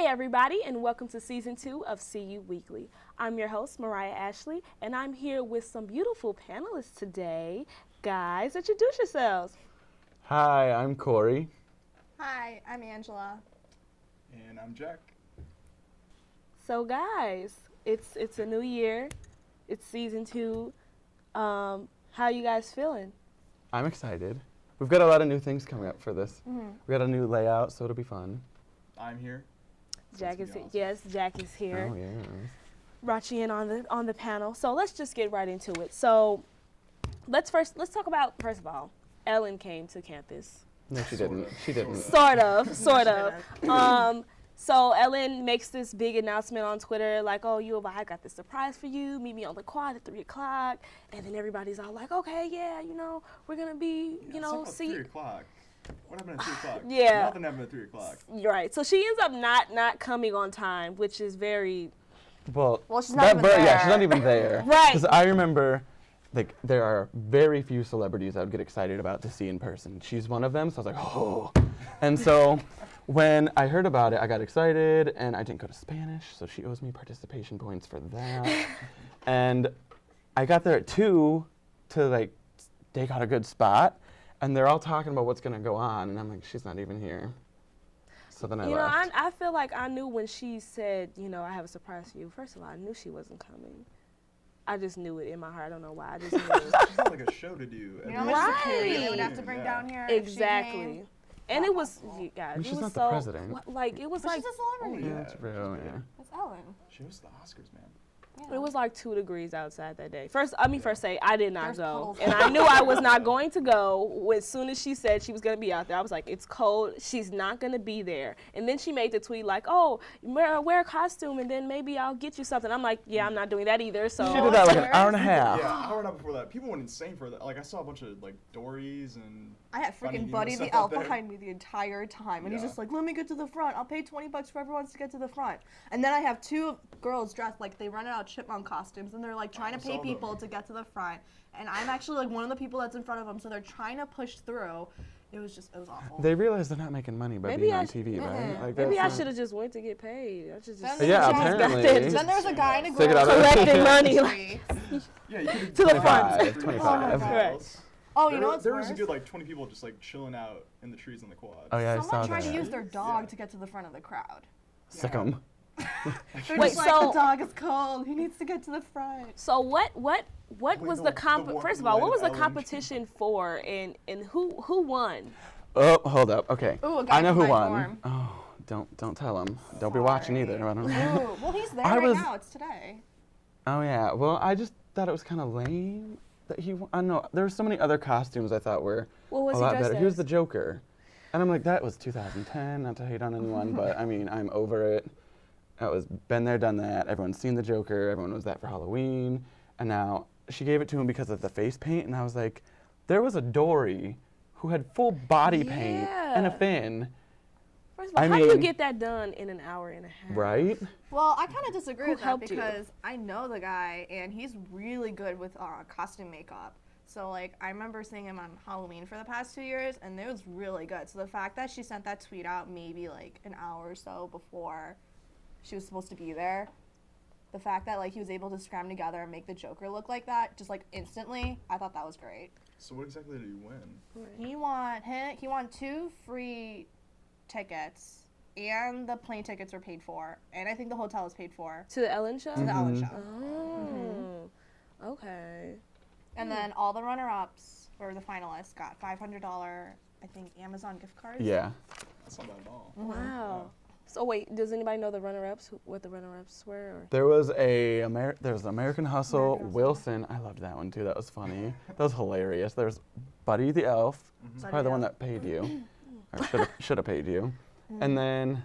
everybody, and welcome to Season 2 of SeeYou Weekly. I'm your host, Mariah Ashley, and I'm here with some beautiful panelists today. Guys, introduce yourselves. Hi, I'm Corey. Hi, I'm Angela. And I'm Jack. So guys, it's a new year. It's Season 2. How you guys feeling? I'm excited. We've got a lot of new things coming up for this. Mm-hmm. We got a new layout, so it'll be fun. I'm here. Jack is awesome. Yes, Jack is here. Oh, yeah. Brought you in on the panel. So let's just get right into it. So let's talk about, first of all, Ellen came to campus. No, she didn't. She didn't. Sort of. So Ellen makes this big announcement on Twitter, like, oh, U of I got this surprise for you. Meet me on the quad at 3 o'clock. And then everybody's all like, okay, yeah, we're going to be, see. 3 o'clock. What happened at 3 o'clock? Yeah. Nothing happened at 3 o'clock. You're right. So she ends up not coming on time, which is very... Well, she's not even there. Yeah, she's not even there. Right. Because I remember, there are very few celebrities I would get excited about to see in person. She's one of them, so I was like, oh. And so when I heard about it, I got excited, and I didn't go to Spanish, so she owes me participation points for that. And I got there at 2 to, stake out a good spot, and they're all talking about what's going to go on, and I'm like, she's not even here. So then I left. I feel like I knew when she said, I have a surprise for you. First of all, I knew she wasn't coming. I just knew it in my heart. I don't know why. I just knew it. She's got like a show to do. You know how much security they would have to bring down here? Exactly. And it was, you guys, I mean, she's it was not so, the president. It was But like, she's a celebrity. Yeah, it's real, yeah. It's Ellen. She hosts the Oscars, man. it was like 2 degrees outside that day. First say, I did not There's go. puddles. And I knew I was not going to go. As soon as she said she was going to be out there, I was like, it's cold. She's not going to be there. And then she made the tweet like, oh, wear a costume and then maybe I'll get you something. I'm like, yeah, I'm not doing that either. So She did that like an hour and a half. Yeah, an hour and a half before that. People went insane for that. Like, I saw a bunch of, Dories and... I had Funny freaking Nemo Buddy stuff the out Elf there. behind me the entire time. And he's Yeah. just like, let me get to the front. I'll pay $20 for everyone to get to the front. And then I have 2 girls dressed like they run out chipmunk costumes and they're like trying to pay saw people them. to get to the front. And I'm actually like one of the people that's in front of them, so they're trying to push through. It was awful. They realize they're not making money by being on TV, right? Like, maybe I that's should have just went to get paid. I should just Then Yeah, there's a guy- apparently. Then there's a guy in a Take it out girl of- collecting money. Yeah, you could To the front. 25. Correct. Oh, you know what's There worse? was a good 20 people just chilling out in the trees on the quad. Oh, yeah, I saw Someone tried that. to use their dog to get to the front of the crowd. Sick 'em. They're Wait, just like, so- the dog is cold. He needs to get to the front. So what was the the first of all, what was the Ellen. competition for and who won? Oh, hold up. Okay. Ooh, a guy I know from who my won. dorm. Oh, don't tell him. Don't be watching either. I don't know. Ooh, well, he's there I right was- now. It's today. Oh yeah. Well, I just thought it was kind of lame that he. I don't know. There were so many other costumes I thought were What was a he lot dressed better. He was as? the Joker, and I'm like, that was 2010. Not to hate on anyone, but I mean, I'm over it. That was been there, done that. Everyone's seen the Joker. Everyone was that for Halloween, and now she gave it to him because of the face paint, and I was like, there was a Dory who had full body paint and a Yeah. fin. First of all, I how do you mean- get that done in an hour and a half? Right? Well, I kind of disagree Who with that helped you? because I know the guy and he's really good with costume makeup. So I remember seeing him on Halloween for the past 2 years, and it was really good. So the fact that she sent that tweet out maybe an hour or so before she was supposed to be there, the fact that he was able to scram together and make the Joker look like that just instantly, I thought that was great. So what exactly did he win? He won 2 free tickets, and the plane tickets were paid for, and I think the hotel was paid for. To the Ellen show? To the Ellen show. Oh. Okay. And then all the runner-ups, or the finalists, got $500, I think, Amazon gift cards. Yeah. That's not bad at all. Wow. So wait, does anybody know the runner-ups? What the runner-ups were? Or? There was American Hustle, American Hustle. Wilson. I loved that one too. That was funny. That was hilarious. There's Buddy the Elf. It's Buddy probably the the one Elf. that paid you, or should have paid you. And then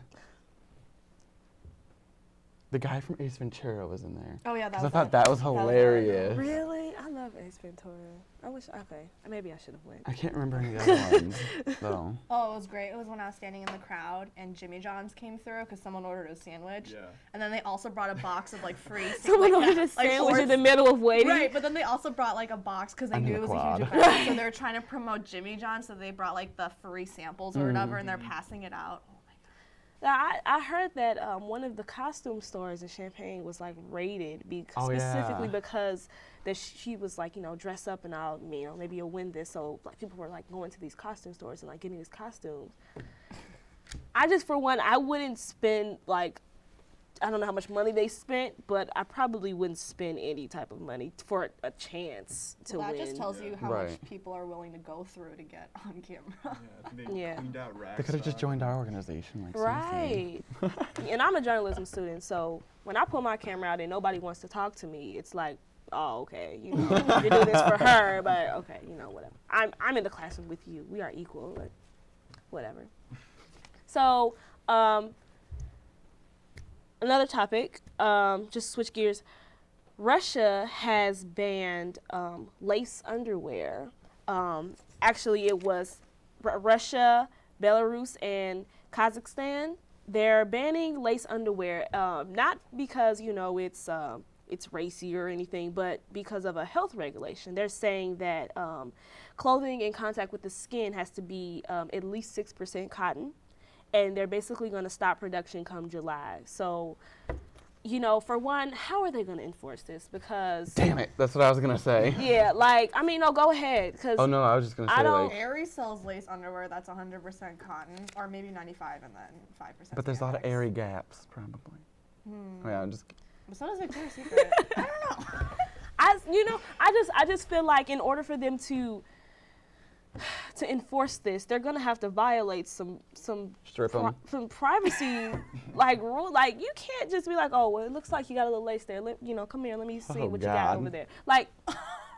the guy from Ace Ventura was in there. Oh yeah, that 'Cause was I thought that was hilarious. Really? I love Ace Ventura. I wish. Okay, maybe I should have went. I can't remember any of the other ones though. Oh, it was great. It was when I was standing in the crowd and Jimmy John's came through because someone ordered a sandwich. Yeah. And then they also brought a box of free. Someone ordered a sandwich in the middle of waiting. Right, but then they also brought a box because they I'm knew in it the was a huge quad. event. So they were trying to promote Jimmy John, so they brought the free samples or whatever, and they're passing it out. Oh my god. I heard that one of the costume stores in Champaign was like raided specifically because that she was like, you know, dress up and I'll, you know, maybe you'll win this. So like people were like going to these costume stores and like getting these costumes. I just, for one, I wouldn't spend like, I don't know how much money they spent, but I probably wouldn't spend any type of money for a chance to win. That just tells you how Right. much people are willing to go through to get on camera. Yeah, I think they cleaned out racks. They could have just joined our organization, like Right. And I'm a journalism student, so when I pull my camera out and nobody wants to talk to me, it's like, oh, okay, you know, you're doing this for her, but okay, you know, whatever. I'm in the classroom with you. We are equal, but whatever. So, another topic, just switch gears. Russia has banned lace underwear. Actually, it was Russia, Belarus, and Kazakhstan. They're banning lace underwear, not because, you know, it's racy or anything, but because of a health regulation. They're saying that clothing in contact with the skin has to be at least 6% cotton. And they're basically going to stop production come July. So, you know, for one, how are they going to enforce this? Because Damn it, that's what I was gonna say. yeah, like, I mean, no, go ahead. Cause Oh no, I was just gonna say like. Aerie sells lace underwear that's 100% cotton, or maybe 95 and then 5%. But there's a lot of spandex. airy gaps, probably. Yeah, I'm just. But so does Victoria's Secret. I don't know. I just feel like in order for them to enforce this, they're gonna have to violate some Strip 'em. some privacy like rule. Like you can't just be like, oh, well, it looks like you got a little lace there. You know, come here, let me see Oh, what you got God. over there. Like,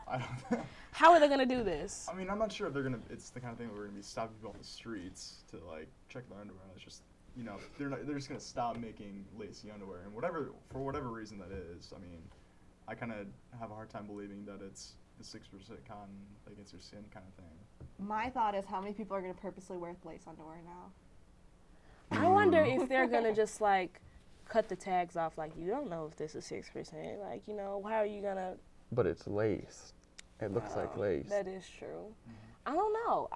I don't. how are they gonna do this? I mean, I'm not sure if they're gonna. It's the kind of thing where we're gonna be stopping people on the streets to like check their underwear. It's just, you know, they're just gonna stop making lacy underwear and for whatever reason that is. I mean, I kind of have a hard time believing that it's the 6% cotton against your skin kind of thing. My thought is how many people are going to purposely wear lace underwear now? I wonder if they're gonna just like cut the tags off. Like you don't know if this is 6%. Like, you know, how are you gonna? But it's lace. It looks like lace. That is true. I don't know.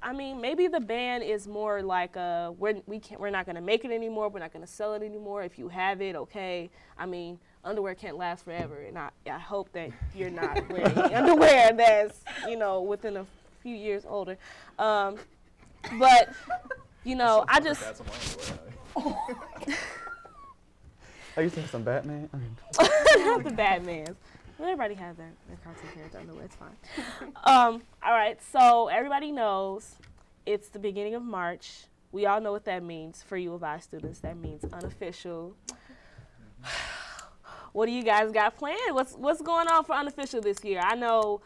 I mean, maybe the ban is more like we're not gonna make it anymore. We're not gonna sell it anymore. If you have it, okay. I mean, underwear can't last forever, and I hope that you're not wearing underwear that's, you know, within a few years older. But you know, I just. That's on my underwear. I used to have some Batman. I mean, Not the Batmans. Everybody has their cartoon character underwear. It's fine. All right. So everybody knows it's the beginning of March. We all know what that means for U of I students. That means unofficial. What do you guys got planned? What's going on for unofficial this year? I know,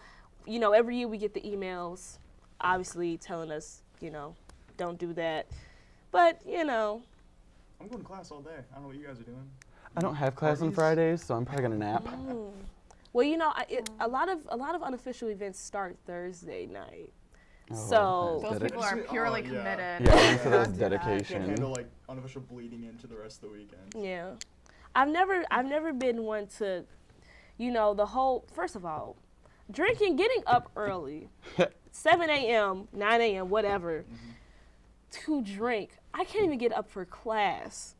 you know, every year we get the emails, obviously telling us, you know, don't do that. But you know, I'm going to class all day. I don't know what you guys are doing. I don't have class on Parties? Fridays, so I'm probably gonna nap. well, you know, a lot of unofficial events start Thursday night. Oh, So that's Those people are dedication. purely Oh, yeah. committed. Yeah, so Don't that's do that. dedication. Can't handle like unofficial bleeding into the rest of the weekend. Yeah. I've never been one to, you know, the whole, first of all, getting up early, 7 a.m., 9 a.m., whatever, to drink. I can't even get up for class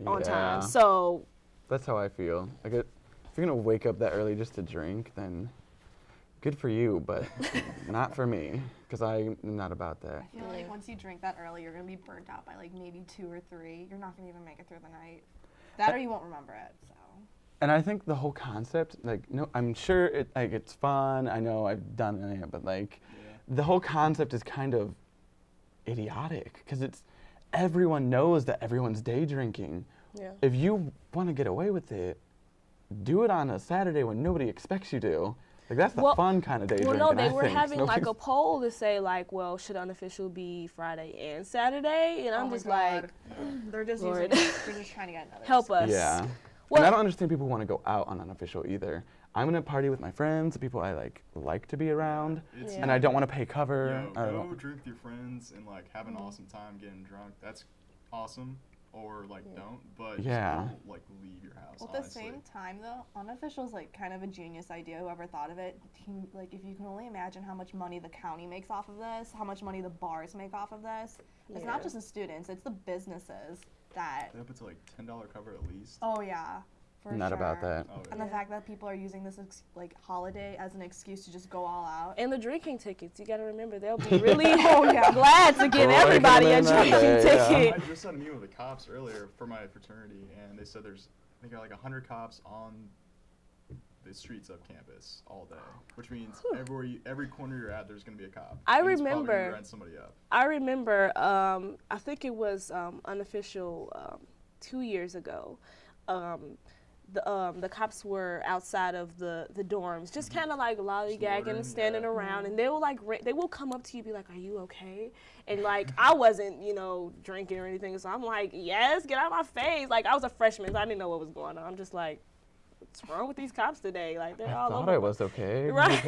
on time. Yeah. So, That's how I feel. Like, if you're gonna wake up that early just to drink, then good for you, but not for me, because I'm not about that. I feel like once you drink that early, you're going to be burnt out by like maybe 2 or 3. You're not going to even make it through the night. That or you won't remember it, so. And I think the whole concept, like, no, I'm sure it's fun. I know I've done it, but like, the whole concept is kind of idiotic because everyone knows that everyone's day drinking. yeah. If you want to get away with it, do it on a Saturday when nobody expects you to. Like, that's the Well- fun kind of day Well, drinking. no, they I were think. having like a Nobody's- poll to say like, well, should unofficial be Friday and Saturday? And I'm my just God. like, They're just Lord. they're just trying to get another. help us. Yeah. And Well- I don't understand people who want to go out on unofficial either. I'm gonna party with my friends, the people I like to be around, It's Yeah. and I don't want to pay cover. Yo, I go don't. drink with your friends and like have an awesome time getting drunk. That's awesome. Or like don't, but just Yeah. don't, like leave your house. Well, at the honestly. same time, though, unofficial is like kind of a genius idea. Whoever thought of it, like if you can only imagine how much money the county makes off of this, how much money the bars make off of this. It's Yeah. not just the students; it's the businesses. that. They up it to like $10 cover at least. Oh yeah, for Not sure. about that. Oh, And yeah. the fact that people are using this like holiday as an excuse to just go all out. And the drinking tickets, you got to remember, they'll be really yeah. glad to give Oh, everybody a I can drinking imagine, yeah. ticket. I just had a meeting with the cops earlier for my fraternity, and they said they got like 100 cops on the streets of campus all day, which means every corner you're at, there's gonna be a cop. I And he's probably gonna remember- round somebody up. I remember, I think it was Unofficial 2 years ago. The cops were outside of the dorms, just kind of like lollygagging, Loitering, standing yeah. around, and they will like they will come up to you, and be like, "Are you okay?" And like I wasn't, drinking or anything, so I'm like, "Yes, get out of my face!" Like I was a freshman, so I didn't know what was going on. I'm just like, "What's wrong with these cops today?" Like they're I all thought over. I was okay. Right.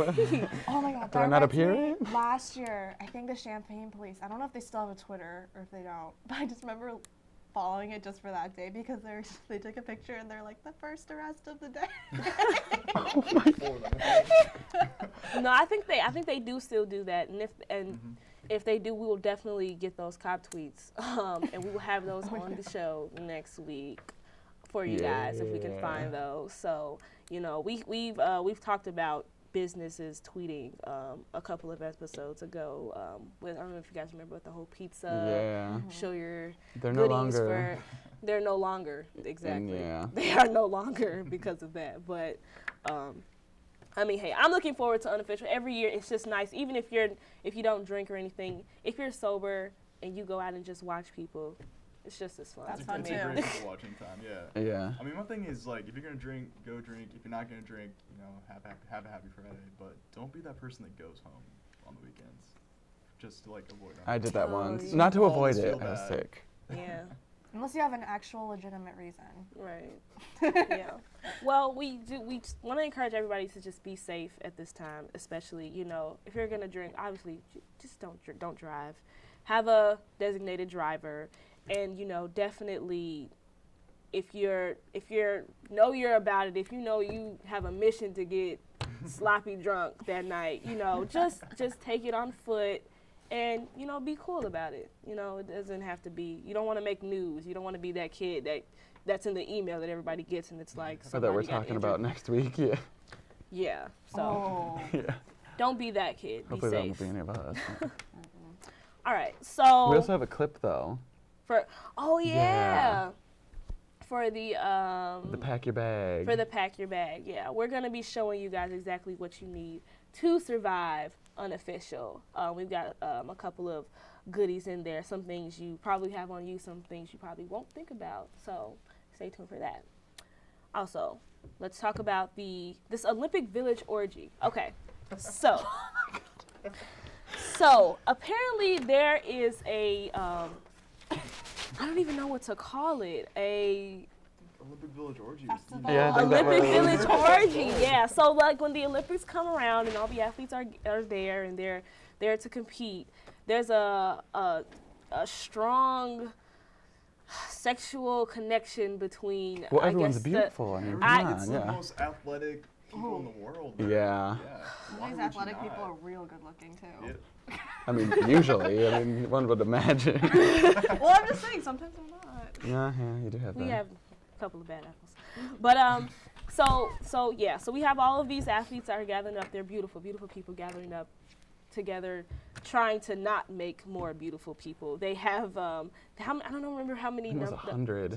Oh my god. Did I that not reminds appear me, it? Last year, I think the Champaign police, I don't know if they still have a Twitter or if they don't, but I just remember following it just for that day because they took a picture and they're like the first arrest of the day. No, I think they do still do that, and if they do, we will definitely get those cop tweets, and we will have those on the show next week for you guys if we can find those. So we've talked about businesses tweeting a couple of episodes ago. I don't know if you guys remember with the whole pizza. Show your They're no goodies longer. they're no longer exactly. Yeah. They are no longer because of that. But I mean, hey, I'm looking forward to Unofficial every year. It's just nice, even if you don't drink or anything. If you're sober and you go out and just watch people, it's just as fun. That's It's fun a too. great people watching time, yeah. Yeah. I mean, one thing is like, if you're gonna drink, go drink. If you're not gonna drink, have a happy Friday. But don't be that person that goes home on the weekends, just to like avoid. I did that Oh, once. yeah. Not to Always avoid it. feel I was bad. sick. Yeah. Unless you have an actual legitimate reason. Right. Yeah. Well, we want to encourage everybody to just be safe at this time, especially, if you're going to drink, obviously just don't drive. Have a designated driver, and definitely if you're about it, if you have a mission to get sloppy drunk that night, just take it on foot. And, be cool about it. It doesn't have to be, you don't want to make news. You don't want to be that kid that's in the email that everybody gets and it's like Or that we're somebody got talking about injured. next week. Yeah. Yeah. So Oh. Yeah. don't be that kid. Hopefully be that won't safe. be any of us. All right. We So also have a clip though. yeah. For the Pack Your Bag. For the pack your bag. Yeah. We're gonna be showing you guys exactly what you need to survive Unofficial. We've got a couple of goodies in there. Some things you probably have on you, some things you probably won't think about. So stay tuned for that. Also, let's talk about this Olympic Village orgy. Okay, so apparently there is a I don't even know what to call it. Olympic Village orgy. Festival. Yeah, I think that Olympic was- Village orgy, yeah. So like when the Olympics come around and all the athletes are there and they're there to compete, there's a strong sexual connection between. Well, I everyone's guess beautiful. I mean, I- come It's on, the yeah. most athletic people in the world. Yeah. Yeah. Some Why of these would you athletic people not? are real good looking too. Yeah. I mean, usually. I mean, one would imagine. Well, I'm just saying, sometimes I'm not. Yeah, you do have We that. have a couple of bad apples, but so we have all of these athletes that are gathering up. They're beautiful people gathering up together, trying to not make more beautiful people. They have I don't remember how many. I think it was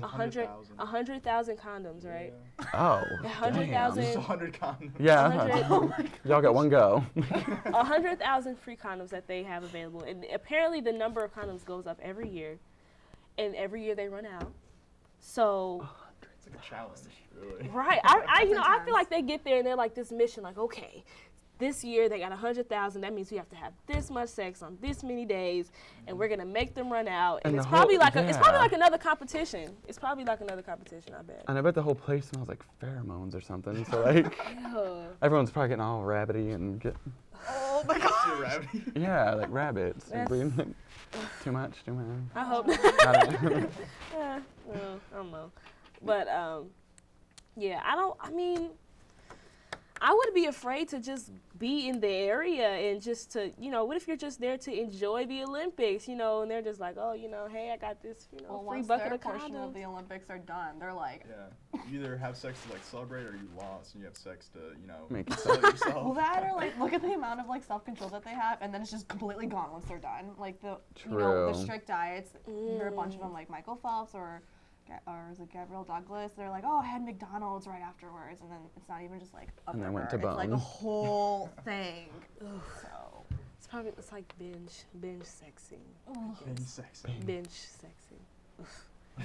100. 100,000 condoms, right? Yeah. Oh, 100,000. Just 100 condoms. Yeah, 100 y'all got one go. 100,000 free condoms that they have available, and apparently the number of condoms goes up every year, and every year they run out. So. It's like a challenge, really. Right. I feel intense. like they get there and they're like this mission, like, okay, this year they got 100,000. That means we have to have this much sex on this many days, and we're gonna make them run out. And And it's the probably whole- like it's probably yeah. like another competition. It's probably like another competition. I bet. And I bet the whole place smells like pheromones or something. So like, Ew. everyone's probably getting all rabbity and Oh my god. See a rabbit? yeah, like rabbits. Like, That's- breathing too much, too much. I hope. I don't know. Well, I don't know, but yeah, I I would be afraid to just be in the area and just to, what if you're just there to enjoy the Olympics, and they're just like, oh, hey, I got this, Well, free once bucket their of portion of condoms. the Olympics are done, they're like, Yeah. You either have sex to like celebrate or you lost and you have sex to, Make it sell yourself. well, that or like look at the amount of like self-control that they have, and then it's just completely gone once they're done. Like the the True. strict diets. You hear a bunch of them like Michael Phelps or is it Gabrielle Douglas? They're like, oh, I had McDonald's right afterwards, and then it's not even just like a And burger. then went to It's like a bone. whole thing. So It's like binge sexing. Binge sexing. Binge sexing.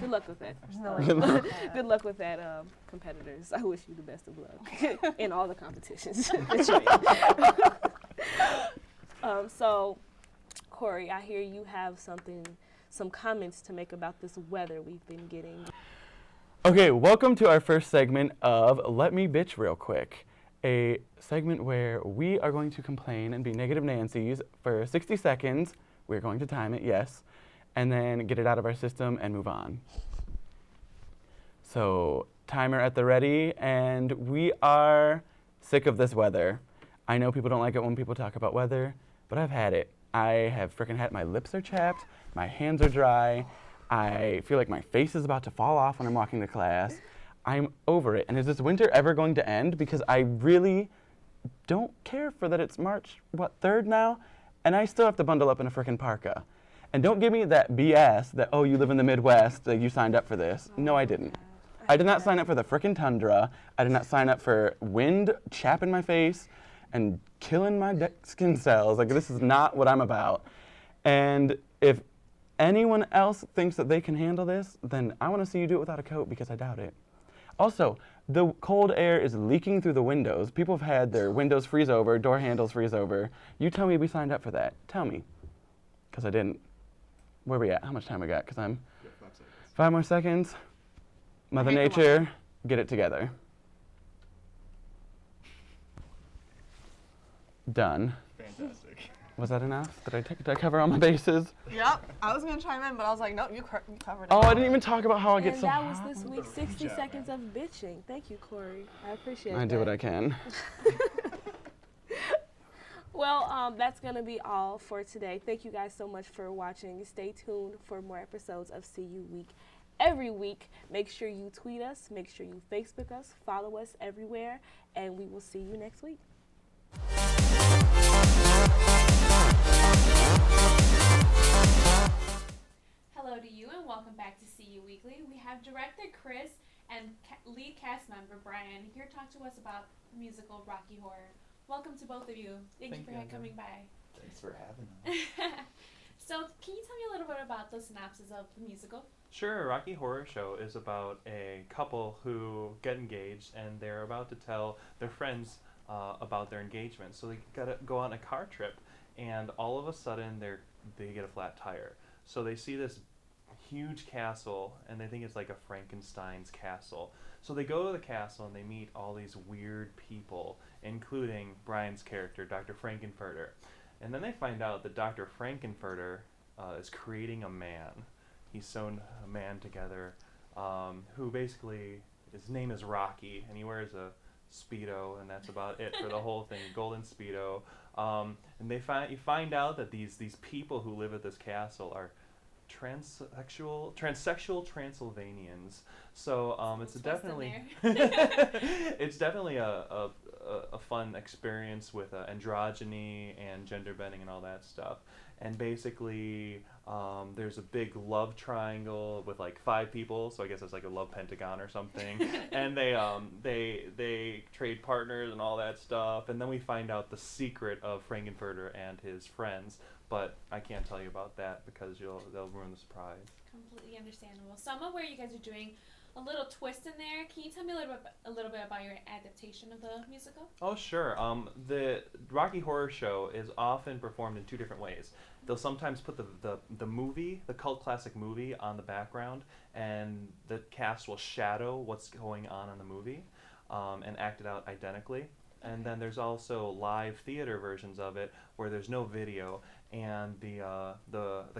Good luck with that. there's no Good way. luck. Good luck with that, competitors. I wish you the best of luck in all the competitions that you're in. So, Corey, I hear you have some comments to make about this weather we've been getting. Okay, welcome to our first segment of Let Me Bitch Real Quick, a segment where we are going to complain and be negative Nancy's for 60 seconds. We're going to time it, yes, and then get it out of our system and move on. So, timer at the ready, and we are sick of this weather. I know people don't like it when people talk about weather, but I've had it. I have freaking had, my lips are chapped, my hands are dry, I feel like my face is about to fall off when I'm walking to class. I'm over it. And is this winter ever going to end? Because I really don't care for that it's March, 3rd now? And I still have to bundle up in a freaking parka. And don't give me that BS that, oh, you live in the Midwest, that you signed up for this. No, I didn't. I did not sign up for the frickin' tundra. I did not sign up for wind chapping my face and killing my skin cells. Like, this is not what I'm about. And if anyone else thinks that they can handle this, then I want to see you do it without a coat, because I doubt it. Also, the cold air is leaking through the windows. People have had their windows freeze over, door handles freeze over. You tell me we signed up for that. Tell me. Because I didn't. Where we at? How much time we got? Because I'm... Yeah, 5 seconds. 5 more seconds. Mother Okay, come on. Nature, get it together. Done. Fantastic. Was that enough? Did I cover all my bases? Yep. I was gonna chime in, but I was like, no, you covered it. Oh, I didn't even talk about how I get And so that was hot. this week's 60 seconds of bitching. Thank you, Corey. I appreciate I that. do what I can. Well, that's going to be all for today. Thank you guys so much for watching. Stay tuned for more episodes of See You Week every week. Make sure you tweet us. Make sure you Facebook us. Follow us everywhere. And we will see you next week. Hello to you and welcome back to See You Weekly. We have director Chris and lead cast member Brian here to talk to us about the musical Rocky Horror. Welcome to both of you. Thank you for coming by. Thanks for having us. So, can you tell me a little bit about the synopsis of the musical? Sure, Rocky Horror Show is about a couple who get engaged and they're about to tell their friends about their engagement. So they gotta go on a car trip, and all of a sudden they get a flat tire. So they see this huge castle and they think it's like a Frankenstein's castle. So they go to the castle and they meet all these weird people, including Brian's character, Dr. Frankenfurter. And then they find out that Dr. Frankenfurter is creating a man. He's sewn a man together who basically, his name is Rocky, and he wears a Speedo, and that's about it for the whole thing, golden Speedo. And you find out that these people who live at this castle are transsexual Transylvanians. So it's definitely it's definitely a fun experience with androgyny and gender bending and all that stuff. And basically there's a big love triangle with like 5 people, so I guess it's like a love pentagon or something. And they trade partners and all that stuff. And then we find out the secret of Frankenfurter and his friends. But I can't tell you about that because they'll ruin the surprise. Completely understandable. So I'm aware you guys are doing a little twist in there. Can you tell me a little bit about your adaptation of the musical? Oh, sure. The Rocky Horror Show is often performed in 2 different ways. They'll sometimes put the movie, the cult classic movie, on the background, and the cast will shadow what's going on in the movie and act it out identically. And then there's also live theater versions of it where there's no video, and the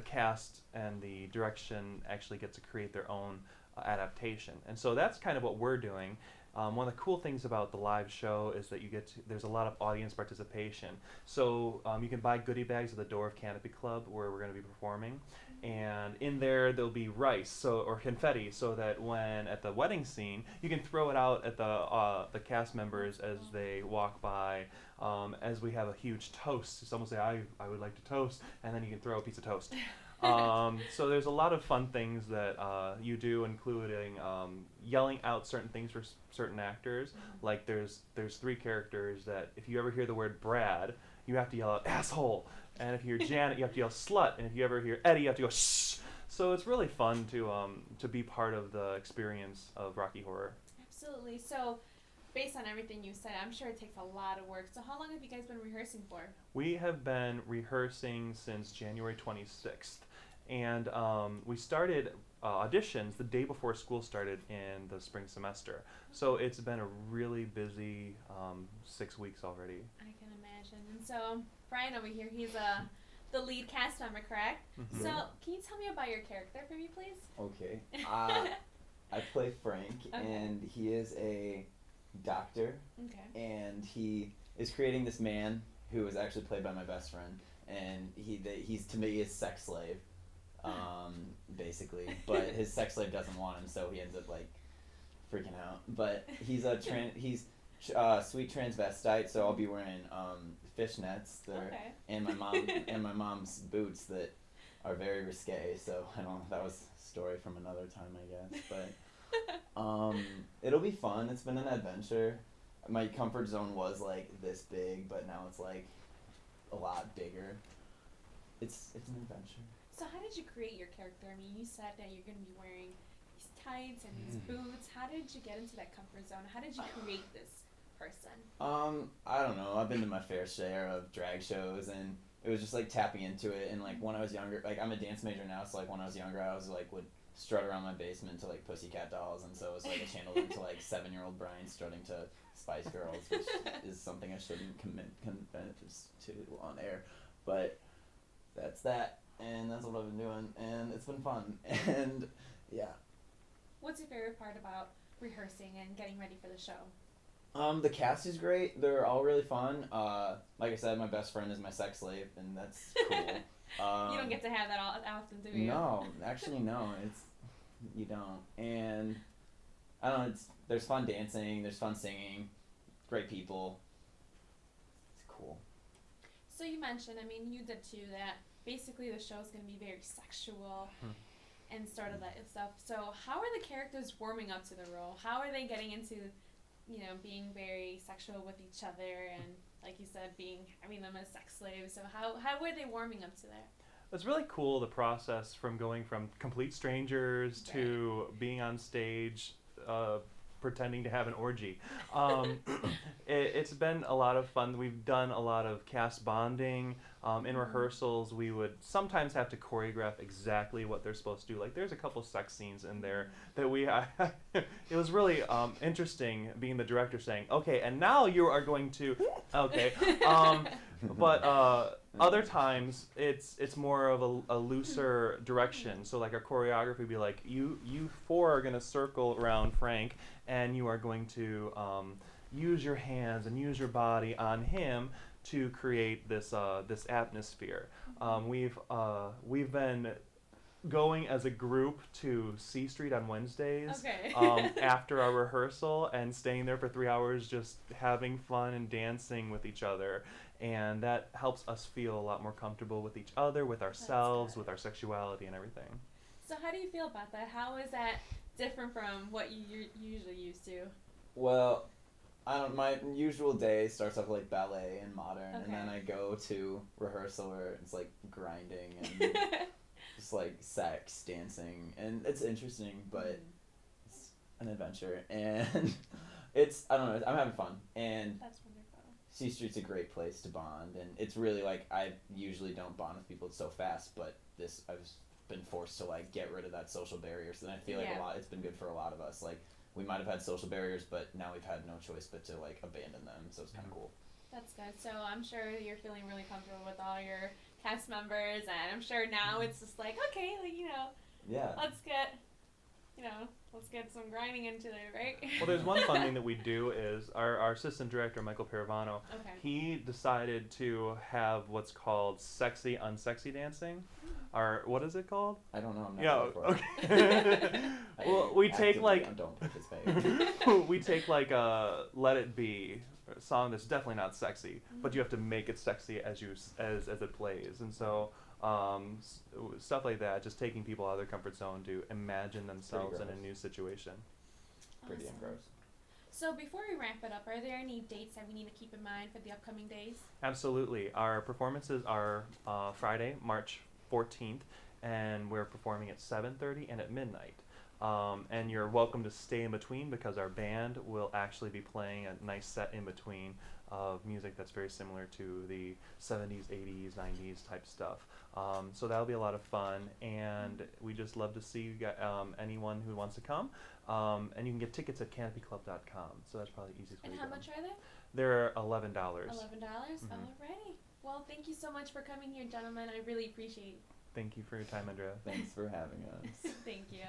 cast and the direction actually get to create their own adaptation. And so that's kind of what we're doing. One of the cool things about the live show is that there's a lot of audience participation. So you can buy goodie bags at the door of Canopy Club where we're going to be performing. And in there'll be rice or confetti, so that when at the wedding scene, you can throw it out at the cast members as they walk by. As we have a huge toast, someone will say, I would like to toast, and then you can throw a piece of toast. So there's a lot of fun things that you do, including yelling out certain things for certain actors. Like there's 3 characters that if you ever hear the word Brad, you have to yell out asshole. And if you hear Janet, you have to yell slut. And if you ever hear Eddie, you have to go shh. So it's really fun to be part of the experience of Rocky Horror. Absolutely. So, based on everything you said, I'm sure it takes a lot of work. So how long have you guys been rehearsing for? We have been rehearsing since January 26th. And we started auditions the day before school started in the spring semester. So it's been a really busy 6 weeks already. I can imagine. And so Brian over here, he's the lead cast member, correct? Mhm. So can you tell me about your character for me, please? Okay. I play Frank, Okay. and he is a doctor, Okay. and he is creating this man who is actually played by my best friend, and he's to me a sex slave, basically. But his sex slave doesn't want him, so he ends up like freaking out. But he's sweet transvestite, so I'll be wearing fishnets and my mom's boots that are very risque. So I don't know, that was a story from another time, I guess. But it'll be fun. It's been an adventure. My comfort zone was like this big, but now it's like a lot bigger. It's an adventure. So how did you create your character? I mean, you said that you're going to be wearing these tights and these boots. How did you get into that comfort zone? How did you create this person? I don't know. I've been to my fair share of drag shows, and it was just like tapping into it. And like when I was younger, like I'm a dance major now, so like when I was younger, I was like would strut around my basement to like Pussycat Dolls, and so it was like a channel into like 7-year-old Brian strutting to Spice Girls, which is something I shouldn't commit to on air, but that's that, and that's what I've been doing, and it's been fun, and yeah. What's your favorite part about rehearsing and getting ready for the show? The cast is great. They're all really fun. Like I said, my best friend is my sex slave, and that's cool. You don't get to have that all often, do you? No, actually, no. You don't. And I don't know. There's fun dancing. There's fun singing. Great people. It's cool. So you mentioned, I mean, you did too, that basically the show is going to be very sexual and sort of that stuff. So how are the characters warming up to the role? How are they getting into, being very sexual with each other and, like you said, having them as sex slaves? So how were they warming up to that? It's really cool, the process from going from complete strangers to being on stage pretending to have an orgy. It's been a lot of fun. We've done a lot of cast bonding. In rehearsals, we would sometimes have to choreograph exactly what they're supposed to do. Like, there's a couple sex scenes in there that it was really interesting being the director saying, okay, and now you are going to, okay. But other times, it's more of a looser direction. So, like, our choreography would be like, you 4 are going to circle around Frank, and you are going to use your hands and use your body on him to create this atmosphere. We've been going as a group to C Street on Wednesdays after our rehearsal and staying there for 3 hours just having fun and dancing with each other. And that helps us feel a lot more comfortable with each other, with ourselves, with our sexuality and everything. So how do you feel about that? How is that different from what you're usually used to? Well, my usual day starts off like ballet and modern, and then I go to rehearsal where it's like grinding and just like sex, dancing, and it's interesting, but it's an adventure, and I don't know, I'm having fun, and That's wonderful. C Street's a great place to bond, and it's really like, I usually don't bond with people so fast, but I've been forced to like get rid of that social barrier, so then I feel like it's been good for a lot of us, like we might have had social barriers, but now we've had no choice but to like abandon them, so it's kind of cool. That's good. So I'm sure you're feeling really comfortable with all your cast members, and I'm sure now it's just like, okay, like, Yeah. let's get, Let's get some grinding into it, right? Well, there's one fun thing that we do is our assistant director, Michael Paravano, he decided to have what's called sexy, unsexy dancing. Or what is it called? I don't know. I'm not okay. Well, we take like don't participate. we take like a Let It Be, a song that's definitely not sexy, but you have to make it sexy as it plays, and so stuff like that, just taking people out of their comfort zone to imagine themselves in a new situation. Pretty gross. So before we ramp it up, are there any dates that we need to keep in mind for the upcoming days? Absolutely. Our performances are Friday, March 14th, and we're performing at 7:30 and at midnight. And you're welcome to stay in between because our band will actually be playing a nice set in between of music that's very similar to the 70s, 80s, 90s type stuff. So that'll be a lot of fun, and we just love to see you anyone who wants to come. And you can get tickets at canopyclub.com. So that's probably the easiest way to go. And how much are they? They're $11. $11? Alrighty. Well, thank you so much for coming here, gentlemen. I really appreciate it. Thank you for your time, Andrea. Thanks for having us. Thank you.